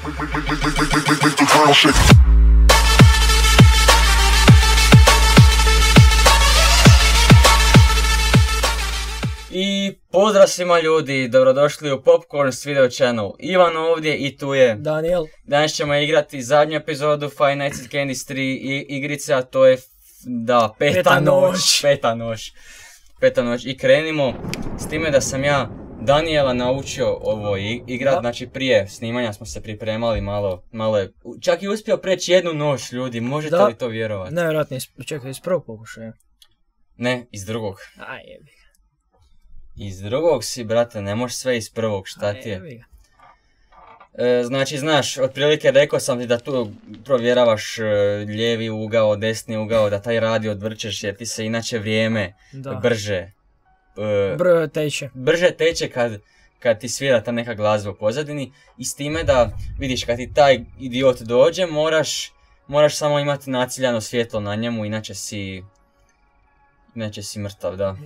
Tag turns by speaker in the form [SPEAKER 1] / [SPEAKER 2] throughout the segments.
[SPEAKER 1] I pozdrav svima ljudi, dobrodošli u Popcorns Video Channel. Ivan ovdje i tu je
[SPEAKER 2] Daniel.
[SPEAKER 1] Danas ćemo igrati zadnju epizodu Five Nights at Candy's 3 igrice, a to je, peta noć. I krenimo s time da sam ja Daniela naučio ovo igrat, znači prije snimanja smo se pripremali malo je, čak i uspio preći jednu noć ljudi, možete li to vjerovati?
[SPEAKER 2] Nevjerojatno, čekaj, iz prvog pokušaja.
[SPEAKER 1] Ne, iz drugog.
[SPEAKER 2] Aj, jebi ga.
[SPEAKER 1] Iz drugog si, brate, ne možeš sve iz prvog, šta ti je? Znači, znaš, otprilike rekao sam ti da tu provjeravaš lijevi ugao, desni ugao, da taj radio odvrćeš jer ti se inače vrijeme brže teče kad ti svira ta neka glazba u pozadini. I s time da, vidiš, kad ti taj idiot dođe, moraš samo imati naciljano svjetlo na njemu, inače si mrtav, da.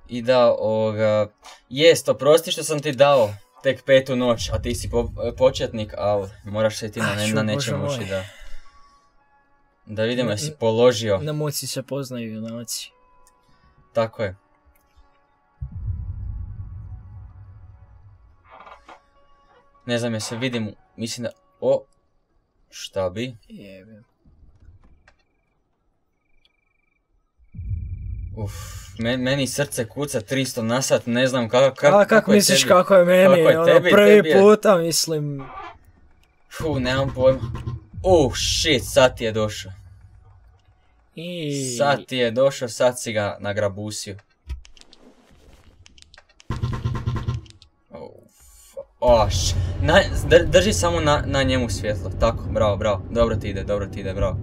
[SPEAKER 1] I da, jest, oprosti što sam ti dao tek petu noć, a ti si početnik, ali moraš se ti na nečem učiti, da vidimo jesi položio.
[SPEAKER 2] Na moći se poznaju junaci.
[SPEAKER 1] Tako je. Ne znam, se vidim, mislim da, šta bi?
[SPEAKER 2] Jebim.
[SPEAKER 1] Meni srce kuca 300 na sat, ne znam kako
[SPEAKER 2] kako misliš tebi? Kako je meni, prvi puta mislim.
[SPEAKER 1] Nemam pojma. Shit, sad ti je došao. Sad si ga nagrabusio. Drži samo na njemu svjetlo, tako, bravo, dobro ti ide, bravo.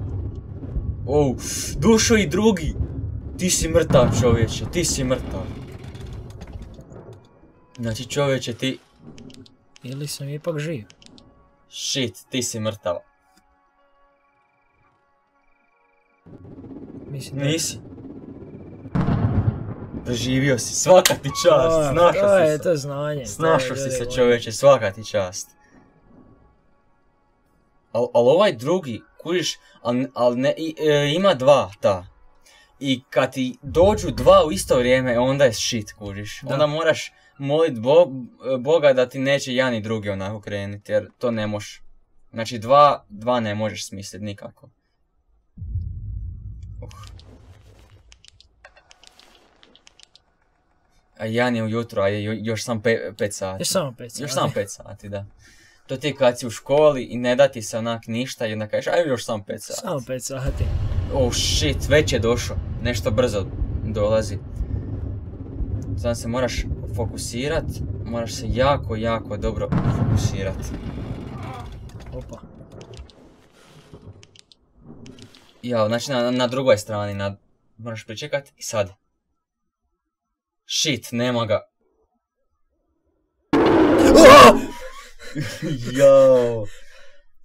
[SPEAKER 1] Došao i drugi. Ti si mrtav, čovječe, ti si mrtav. Znači, čovječe, ti...
[SPEAKER 2] Ili sam ipak živ?
[SPEAKER 1] Shit, ti si mrtav.
[SPEAKER 2] Mislim da...
[SPEAKER 1] Nisi. Preživio si, svaka ti čast, snašao si se.
[SPEAKER 2] To je znanje.
[SPEAKER 1] Snašao si se, čovječe, svaka ti čast. Ali ovaj drugi, kuriš, ima dva, I kad ti dođu dva u isto vrijeme, onda je shit, kužiš. Onda moraš molit Boga da ti neće jedan i drugi onako krenuti, jer to ne možeš. Znači dva ne možeš smisliti nikako. A jedan je ujutro, a još sam 5 sati. Još samo 5 sati, da. To ti kad si u školi i ne da ti se onak ništa i onda kažeš, još samo 5 sati.
[SPEAKER 2] Samo 5 sati.
[SPEAKER 1] Shit, već je došao. Nešto brzo dolazi. Sada se moraš fokusirat, moraš se jako dobro fokusirat.
[SPEAKER 2] Opa.
[SPEAKER 1] Znači na drugoj strani, moraš pričekat i sad. Shit, nema ga.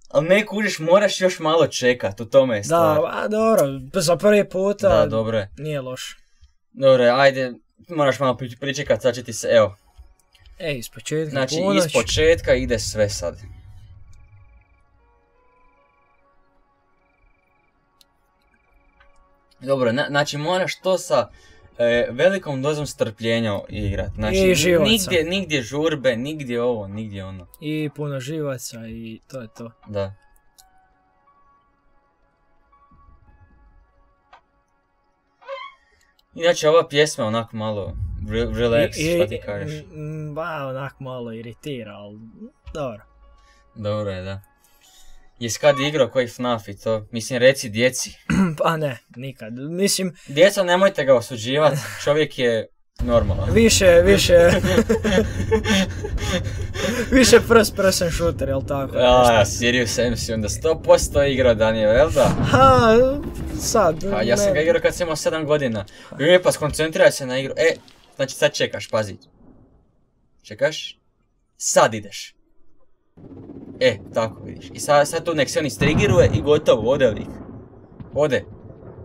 [SPEAKER 1] Ali ne kužiš, moraš još malo čekat, u tome je stvar.
[SPEAKER 2] Da, dobro, za prvi puta
[SPEAKER 1] da, dobro je.
[SPEAKER 2] Nije loše.
[SPEAKER 1] Dobro, ajde, moraš malo pričekat, sad će ti se, evo.
[SPEAKER 2] Iz početka,
[SPEAKER 1] znači, iz početka ide sve sad. Dobro, znači moraš to sa velikom dozom strpljenja igrat. Znači,
[SPEAKER 2] i živaca.
[SPEAKER 1] Nigdje žurbe, nigdje ovo, nigdje ono.
[SPEAKER 2] I puno živaca i to je to.
[SPEAKER 1] Da. Inače, ova pjesma onako malo relax, šta ti kažeš?
[SPEAKER 2] Onako malo iritira, ali dobro.
[SPEAKER 1] Dobro je, da. Jesi kad igrao koji FNAF i to? Mislim, reci djeci.
[SPEAKER 2] Pa ne, nikad. Mislim...
[SPEAKER 1] Djeca, nemojte ga osuđivati, čovjek je normalan.
[SPEAKER 2] Više first person shooter, jel tako?
[SPEAKER 1] Serious MC, onda 100% igrao Daniel, jel da?
[SPEAKER 2] Sad...
[SPEAKER 1] Ja sam ga igrao kad sam imao 7 godina. Pa skoncentriraj se na igru. Znači sad čekaš, pazi. Čekaš? Sad ideš. Tako vidiš. I sad tu nek se on istrigiruje i gotovo, ode lik. Ode.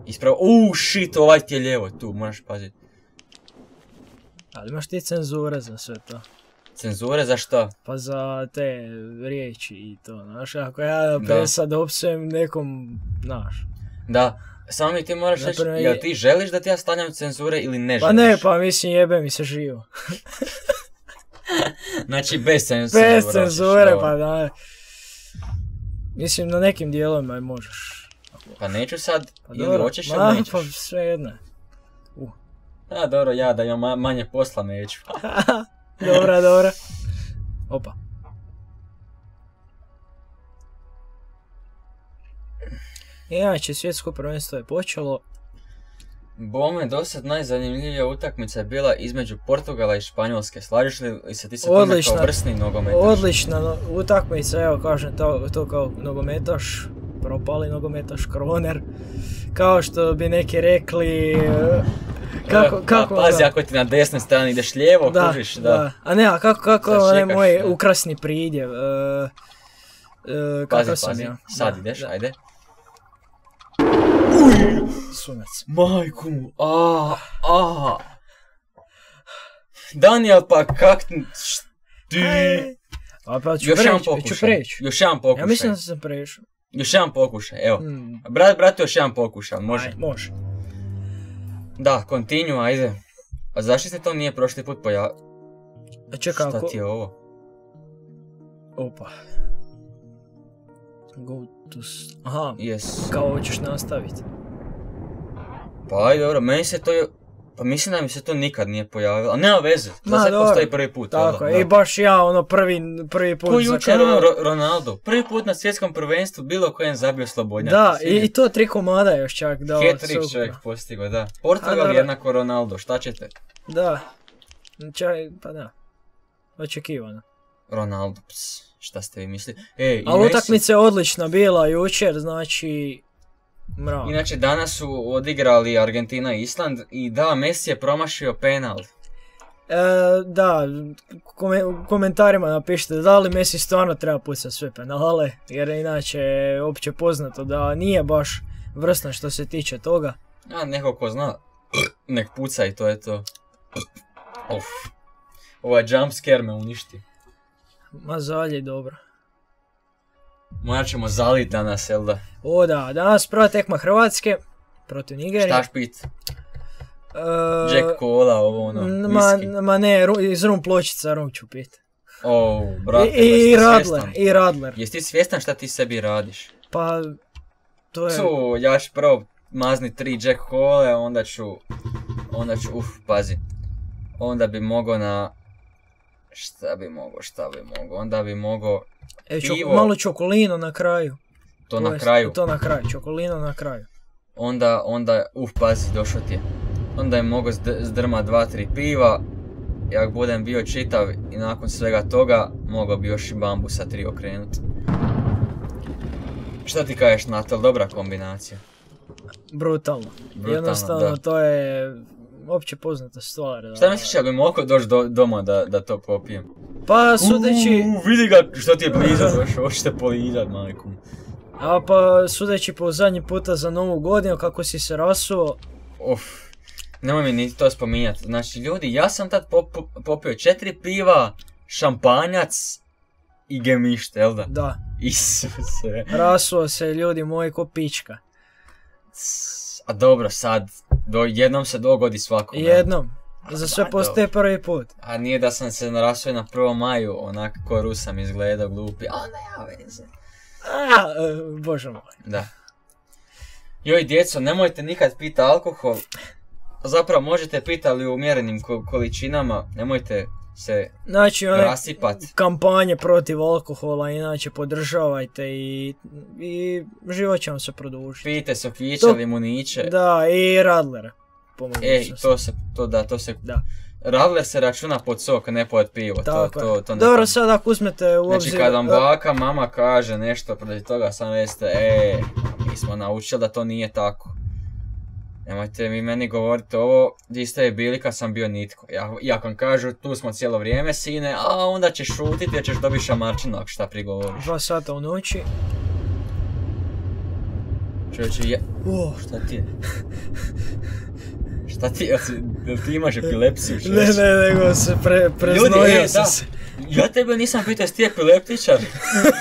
[SPEAKER 1] Ispravo, shit, ovaj ti je lijevo tu, moraš paziti.
[SPEAKER 2] Ali imaš ti cenzure za sve to.
[SPEAKER 1] Cenzure za što?
[SPEAKER 2] Pa za te riječi i to, znaš, ako ja sad opsujem nekom, znaš.
[SPEAKER 1] Da, samo mi ti moraš reći, jel ti želiš da ti ja stavljam cenzure ili ne želiš?
[SPEAKER 2] Pa ne, pa mislim jebe mi se živo.
[SPEAKER 1] Znači bez cenzure.
[SPEAKER 2] Bez cenzure, pa da. Mislim, na nekim dijelovima možeš.
[SPEAKER 1] Pa neću sad,
[SPEAKER 2] pa
[SPEAKER 1] ili dobro. Hoćeš ili nećeš?
[SPEAKER 2] Pa sve jedno.
[SPEAKER 1] Da, dobro, ja da imam manje posla neću.
[SPEAKER 2] Dobra. Opa. Inače, svjetsko prvenstvo je počelo.
[SPEAKER 1] Bome, dosad najzanimljivija utakmica je bila između Portugala i Španjolske. Slažeš li se ti sa time kao vrsni nogometaš?
[SPEAKER 2] Odlična utakmica, evo kažem to kao nogometaš, propali nogometaš, kroner. Kao što bi neki rekli... Kako
[SPEAKER 1] pazi, ako ti na desnoj strani ideš lijevo, kužiš, da.
[SPEAKER 2] A ne, a kako onaj moj ukrasni pridjev?
[SPEAKER 1] Pazi, sad ideš, ajde.
[SPEAKER 2] Sunac.
[SPEAKER 1] Majku, Daniel, pa kak ti...
[SPEAKER 2] Pa ću preći.
[SPEAKER 1] Još jedan pokušaj.
[SPEAKER 2] Ja mislim da sam prešao.
[SPEAKER 1] Još jedan pokušaj, evo. Brate, još jedan pokušaj, može?
[SPEAKER 2] Može.
[SPEAKER 1] Da, continue, ajde. A zašto se to nije prošli put pojavio?
[SPEAKER 2] Čekaj,
[SPEAKER 1] šta ti je ovo?
[SPEAKER 2] Opa. Go to... Aha,
[SPEAKER 1] yes.
[SPEAKER 2] Kao hoćeš nastaviti.
[SPEAKER 1] Pa ajde, dobro, meni se to... Pa mislim da mi se to nikad nije pojavilo, a nema veze, to sad postoji prvi put.
[SPEAKER 2] Tako je, i baš ja prvi put
[SPEAKER 1] ko jučer Ronaldo, prvi put na svjetskom prvenstvu bilo kojem zabio slobodnjak.
[SPEAKER 2] Da, i to 3 komada još čak dao.
[SPEAKER 1] Hat-trick čovjek postigao, da. Portugal jednako Ronaldo, šta ćete?
[SPEAKER 2] Da, pa da, očekivano.
[SPEAKER 1] Ronaldo, šta ste vi mislili?
[SPEAKER 2] Ali utakmica je odlična bila jučer, znači... Mravo.
[SPEAKER 1] Inače, danas su odigrali Argentina i Island i da, Messi je promašio penal.
[SPEAKER 2] Da, u komentarima napišite da li Messi stvarno treba pucati sve penale, jer inače je opće poznato da nije baš vrstan što se tiče toga.
[SPEAKER 1] A, neko ko zna, nek puca i to je to. Ovaj jump scare me uništi.
[SPEAKER 2] Ma zalje, dobro.
[SPEAKER 1] Morat ćemo zalit danas, jel da?
[SPEAKER 2] O da, danas prva tekma Hrvatske protiv Nigerije.
[SPEAKER 1] Šta špit? Jack Cola, ovo ono, whisky.
[SPEAKER 2] Ma ne, iz rum pločica rum ću pit.
[SPEAKER 1] Brate,
[SPEAKER 2] I Radler.
[SPEAKER 1] Jesi ti svjestan šta ti sebi radiš?
[SPEAKER 2] Pa, to je...
[SPEAKER 1] Ja ću prvo mazni 3 Jack Cola, onda ću, pazi. Onda bi mogao na... Šta bi mogao, onda bi mogao... pivo...
[SPEAKER 2] Malo čokolino na kraju.
[SPEAKER 1] To na kraju?
[SPEAKER 2] To na kraju, čokolino na kraju.
[SPEAKER 1] Onda, pazi, došao ti je. Onda je mogao zdrma 2-3 piva. I ako budem bio čitav i nakon svega toga, mogao bi još i bambusa 3 okrenuti. Šta ti kažeš na to, dobra kombinacija?
[SPEAKER 2] Brutalno. Jednostavno, da. To je opće poznata stvar.
[SPEAKER 1] Šta misliš, ja bi mogao doći doma da to popijem?
[SPEAKER 2] Pa sudeći...
[SPEAKER 1] Vidi ga što ti je blizu došao, hoćete polizat, majku.
[SPEAKER 2] A pa sudeći po zadnji puta za Novu godinu kako si se rasuo...
[SPEAKER 1] Nemoj mi ni to spominjati. Znači ljudi, ja sam tad popio 4 piva, šampanjac i gemište, jel da?
[SPEAKER 2] Da.
[SPEAKER 1] Isuse.
[SPEAKER 2] Rasuo se, ljudi moji, ko pička.
[SPEAKER 1] A dobro, sad, jednom se dogodi svakom.
[SPEAKER 2] Jednom. Za sve postoje prvi put.
[SPEAKER 1] A nije da sam se narasao na 1. maju, onako ko Rusam izgledao glupi. A ne, ja veze.
[SPEAKER 2] Bože moj.
[SPEAKER 1] Da. Joj, djeco, nemojte nikad piti alkohol. Zapravo možete piti, ali u mjerenim količinama. Nemojte se rasipat.
[SPEAKER 2] Kampanje protiv alkohola, inače podržavajte i život će vam se produžiti.
[SPEAKER 1] Pijte sokiće, limuniće.
[SPEAKER 2] Da, i Radlera.
[SPEAKER 1] To se... Da. Radler se računa pod sok, ne pod pivo. To
[SPEAKER 2] dobro, sad ako uzmete u obzir...
[SPEAKER 1] Znači kad vam baka, mama kaže nešto protiv toga, sam jeste, mi smo naučili da to nije tako. Nemojte mi meni govoriti ovo, gdje ste bili kad sam bio nitko. Ja vam kažu, tu smo cijelo vrijeme, sine, a onda ćeš šutiti jer ćeš dobiti šamarčinu ako šta prigovoriš.
[SPEAKER 2] 2 sata u noći.
[SPEAKER 1] Čovječe, šta ti je? Šta ti je? Jel ti imaš epilepsiju?
[SPEAKER 2] Ne, nego se preznojio sam se.
[SPEAKER 1] Ja tebe nisam pitao jesi ti epileptičar.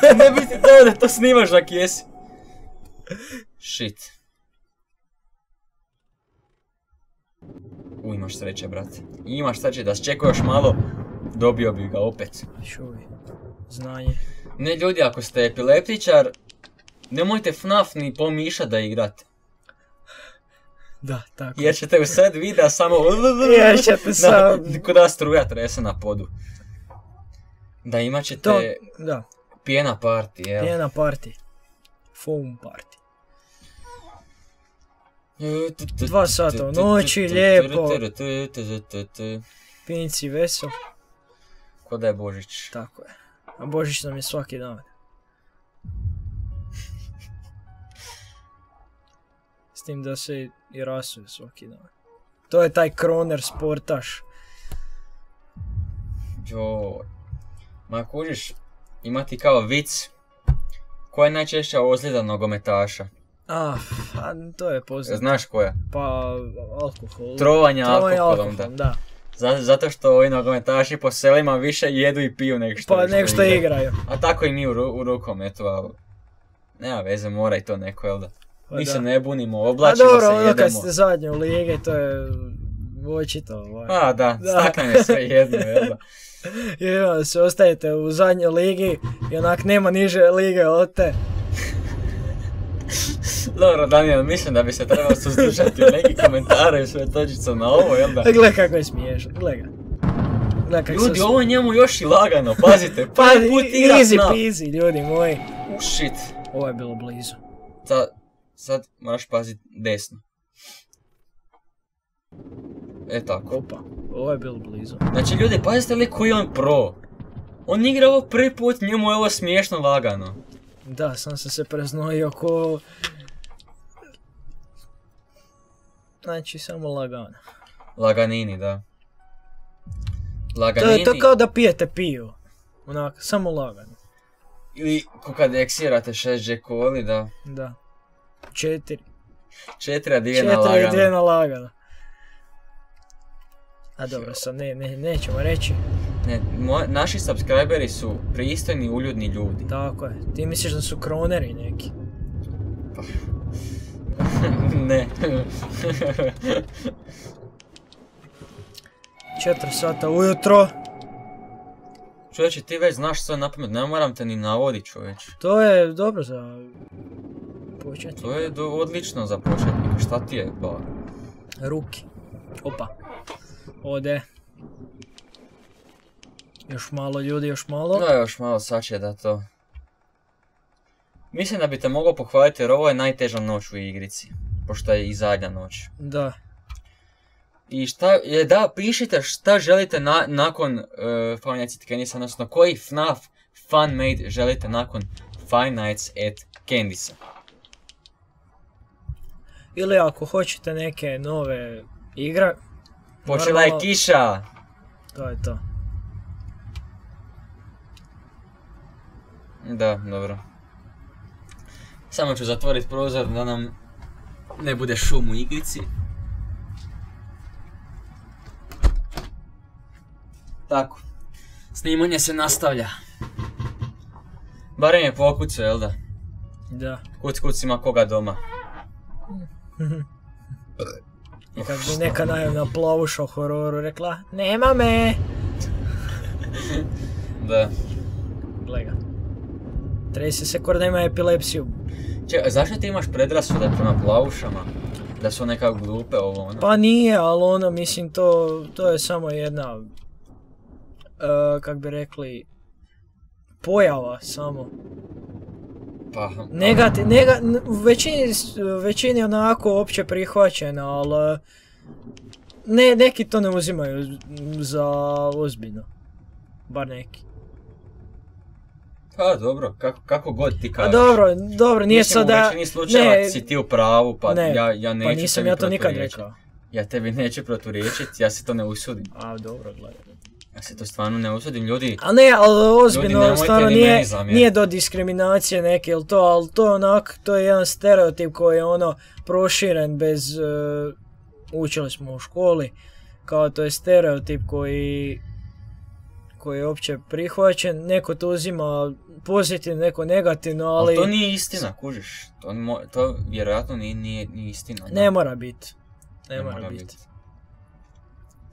[SPEAKER 1] Ne bi ti dao da to snimaš dok jesi. Shit. Imaš sreće, brate. Imaš sreće da čekao još malo, dobio bi ga opet.
[SPEAKER 2] Čuj, znanje.
[SPEAKER 1] Ne ljudi, ako ste epileptičar, nemojte FNAF ni pomišljati da igrate.
[SPEAKER 2] Da, tako.
[SPEAKER 1] Jer ćete u sred videa samo...
[SPEAKER 2] Jer ćete sam...
[SPEAKER 1] Kuda struja trese na podu. Da imat ćete...
[SPEAKER 2] To, da.
[SPEAKER 1] Pijena party, jel?
[SPEAKER 2] Pijena party. Foam party. 2 sata u noći, lijepo. Pinci vesel.
[SPEAKER 1] Ko da je Božić.
[SPEAKER 2] Tako je. A Božić nam je svaki dan. S tim da se i rasuje svaki dan. To je taj kroner sportaš.
[SPEAKER 1] Joj. Ma kužiš, imati kao vic. Koja je najčešća ozljeda nogometaša?
[SPEAKER 2] To je poznato.
[SPEAKER 1] Znaš koja?
[SPEAKER 2] Pa, alkohol.
[SPEAKER 1] Trovanje alkoholom,
[SPEAKER 2] da.
[SPEAKER 1] Zato što ovi nogometaši po selima više jedu i piju nego što
[SPEAKER 2] igraju.
[SPEAKER 1] A tako i mi u rukometu, ali... Nema veze, mora i to neko, jel da?
[SPEAKER 2] Pa
[SPEAKER 1] mi
[SPEAKER 2] da.
[SPEAKER 1] se ne bunimo, oblačimo se, jedemo.
[SPEAKER 2] Kad ste zadnji u lige, to je očito.
[SPEAKER 1] Da, stakne je sve jedno, jel da?
[SPEAKER 2] I se ostajete u zadnjoj ligi i onak nema niže lige od te.
[SPEAKER 1] Dobro, Daniel, mislim da bi se trebalo suzdržati u neki komentare i sve točicu na ovo, jel da?
[SPEAKER 2] Gle kako je smiješan, gle ga.
[SPEAKER 1] Ljudi, ovo je njemu još i lagano, pazite, prvi put igra
[SPEAKER 2] easy
[SPEAKER 1] FNAF.
[SPEAKER 2] peasy, ljudi moji.
[SPEAKER 1] Shit.
[SPEAKER 2] Ovo je bilo blizu.
[SPEAKER 1] Sad moraš paziti desno. Tako.
[SPEAKER 2] Opa, ovo je bilo blizu.
[SPEAKER 1] Znači ljudi, pazite li koji je on pro. On igra ovo prvi put, njemu je ovo smiješno lagano.
[SPEAKER 2] Da, sam se preznojio ko... Znači, samo lagano.
[SPEAKER 1] Laganini, da. Laganini...
[SPEAKER 2] To je kao da pijete pivo. Onak, samo lagano.
[SPEAKER 1] Ili ko kad eksirate 6 Jack Cola, da.
[SPEAKER 2] Da. 4.
[SPEAKER 1] 4, a 2 na lagano.
[SPEAKER 2] 4 na lagano. A dobro, sad nećemo reći.
[SPEAKER 1] Ne, naši subscriberi su pristojni, uljudni ljudi.
[SPEAKER 2] Tako je. Ti misliš da su kroneri neki?
[SPEAKER 1] Ne.
[SPEAKER 2] 4 sata ujutro.
[SPEAKER 1] Čovječe, ti već znaš sve napamet, ne moram te ni navoditi, čovječe.
[SPEAKER 2] To je dobro za početnika.
[SPEAKER 1] To je odlično za početnika, šta ti je, ba?
[SPEAKER 2] Ruki. Opa. Ode. Još malo ljudi, još malo.
[SPEAKER 1] Da, još malo, sad će da to. Mislim da bi te mogao pohvaliti jer ovo je najteža noć u igrici. Pošto je i zadnja noć.
[SPEAKER 2] Da.
[SPEAKER 1] I pišite šta želite nakon Five Nights at Candy's, odnosno koji FNAF fan made želite nakon Five Nights at Candy's.
[SPEAKER 2] Ili ako hoćete neke nove igre.
[SPEAKER 1] Počela je kiša!
[SPEAKER 2] To je to.
[SPEAKER 1] Da, dobro. Samo ću zatvoriti prozor da nam ne bude šum u igrici. Tako. Snimanje se nastavlja. Barem je pokucao, jel da?
[SPEAKER 2] Da.
[SPEAKER 1] Kuc ima koga doma.
[SPEAKER 2] I kak bi neka naivna plavuša u hororu rekla, nema me!
[SPEAKER 1] Da.
[SPEAKER 2] Gle ga. Trese se kor da ima epilepsiju.
[SPEAKER 1] Zašto ti imaš predrasude prema plavušama? Da su nekako glupe ovo ono?
[SPEAKER 2] Pa nije, ali ono, mislim, to je samo jedna, kak bi rekli, pojava samo.
[SPEAKER 1] Pa...
[SPEAKER 2] U većini onako opće prihvaćena, ali neki to ne uzimaju za ozbiljno. Bar neki.
[SPEAKER 1] Pa dobro, kako god ti kažeš.
[SPEAKER 2] Dobro, nije sad da...
[SPEAKER 1] Mislim, u većini slučajeva si ti u pravu, pa ja neću
[SPEAKER 2] pa nisam ja to nikad rekao.
[SPEAKER 1] Ja tebi neću proturječiti, ja se to ne usudim.
[SPEAKER 2] A dobro, gledaj.
[SPEAKER 1] Ja se to stvarno ne usudim, ljudi...
[SPEAKER 2] Ali ozbiljno, stvarno nije do diskriminacije neke ili to, ali to onak, to je jedan stereotip koji je ono proširen bez... učili smo u školi, kao to je stereotip koji koji je opće prihvaćen, neko to uzima pozitivno, neko negativno, ali...
[SPEAKER 1] to nije istina, kužiš. To vjerojatno nije istina.
[SPEAKER 2] Ne mora biti. Ne mora biti.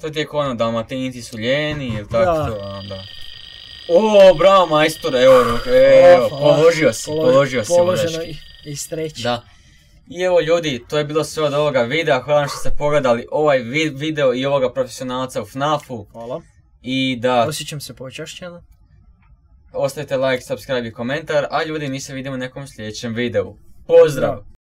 [SPEAKER 1] To ti je kao ono, Dalmatinci su ljeni ili tako
[SPEAKER 2] Da.
[SPEAKER 1] to, da. O, bravo majstor, evo, položio si
[SPEAKER 2] Položeno
[SPEAKER 1] uleški.
[SPEAKER 2] i streći.
[SPEAKER 1] Da. I evo ljudi, to je bilo sve od ovoga videa, hvala vam što ste pogledali ovaj video i ovoga profesionalca u FNAF-u.
[SPEAKER 2] Hvala.
[SPEAKER 1] I da,
[SPEAKER 2] Osjećam se počašćeno.
[SPEAKER 1] ostavite like, subscribe i komentar, a ljudi, mi se vidimo u nekom sljedećem videu. Pozdrav!